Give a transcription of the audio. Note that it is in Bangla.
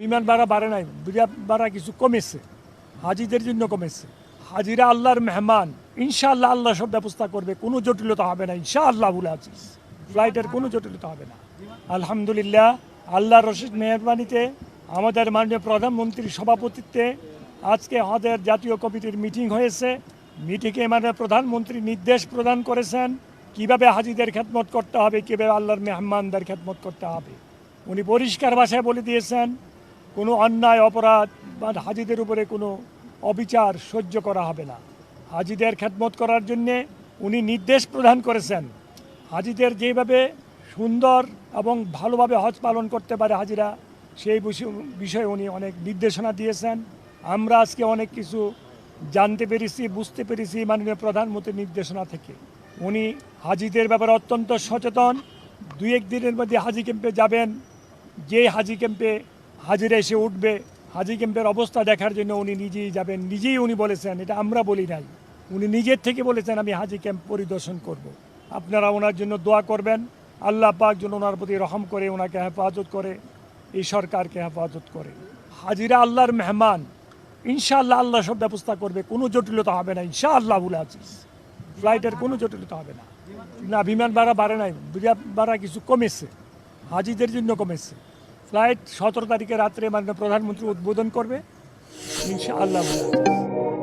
বিমান ভাড়া বাড়ে নাই, বিমান ভাড়া কিছু কমেছে, হাজিদের জন্য কমেছে। হাজিরা আল্লাহর মেহমান, ইনশাআল্লাহ আল্লাহ সব ব্যবস্থা করবে, কোনো জটিলতা হবে না ইনশাআল্লাহ বলে আছিস। ফ্লাইটের কোনো জটিলতা হবে না। আলহামদুলিল্লাহ, আল্লাহর রশিদ মেহরবানিতে আমাদের মাননীয় প্রধানমন্ত্রীর সভাপতিত্বে আজকে আমাদের জাতীয় কমিটির মিটিং হয়েছে। মিটিংয়ে মাননীয় প্রধানমন্ত্রী নির্দেশ প্রদান করেছেন কিভাবে হাজিদের খেদমত করতে হবে, কীভাবে আল্লাহর মেহমানদের খেদমত করতে হবে। উনি পরিষ্কার ভাষায় বলে দিয়েছেন কোনো অন্যায় অপরাধ বা হাজিদের উপরে কোনো অবিচার সহ্য করা হবে না। হাজিদের খেদমত করার জন্যে উনি নির্দেশ প্রদান করেছেন হাজিদের যেভাবে সুন্দর এবং ভালোভাবে হজ পালন করতে পারে হাজিরা, সেই বিষয়ে উনি অনেক নির্দেশনা দিয়েছেন। আমরা আজকে অনেক কিছু জানতে পেরেছি, বুঝতে পেরেছি মাননীয় প্রধানমন্ত্রীর নির্দেশনা থেকে। উনি হাজিদের ব্যাপারে অত্যন্ত সচেতন। 2-1 দিনের মধ্যে হাজি ক্যাম্পে যাবেন, যে হাজি ক্যাম্পে হাজিরা এসে উঠবে, হাজি ক্যাম্পের অবস্থা দেখার জন্য উনি নিজেই যাবেন। নিজেই উনি বলেছেন, এটা আমরা বলি নাই, উনি নিজের থেকে বলেছেন আমি হাজি ক্যাম্প পরিদর্শন করব। আপনারা ওনার জন্য দোয়া করবেন, আল্লাহ পাক যেন ওনার প্রতি রহম করে, ওনাকে হেফাজত করে, এই সরকারকে হেফাজত করে। হাজিরা আল্লাহর মেহমান, ইনশাআল্লাহ আল্লাহ সব ব্যবস্থা করবে, কোনো জটিলতা হবে না ইনশাআল্লাহ বলে আছিস। ফ্লাইটের কোনো জটিলতা হবে না। না, বিমান ভাড়া বাড়ে নাই, বিমান ভাড়া কিছু কমেছে, হাজিদের জন্য কমেছে। ফ্লাইট 17 তারিখে রাত্রে মাননীয় প্রধানমন্ত্রী উদ্বোধন করবে ইনশাআল্লাহ বলে আছিস।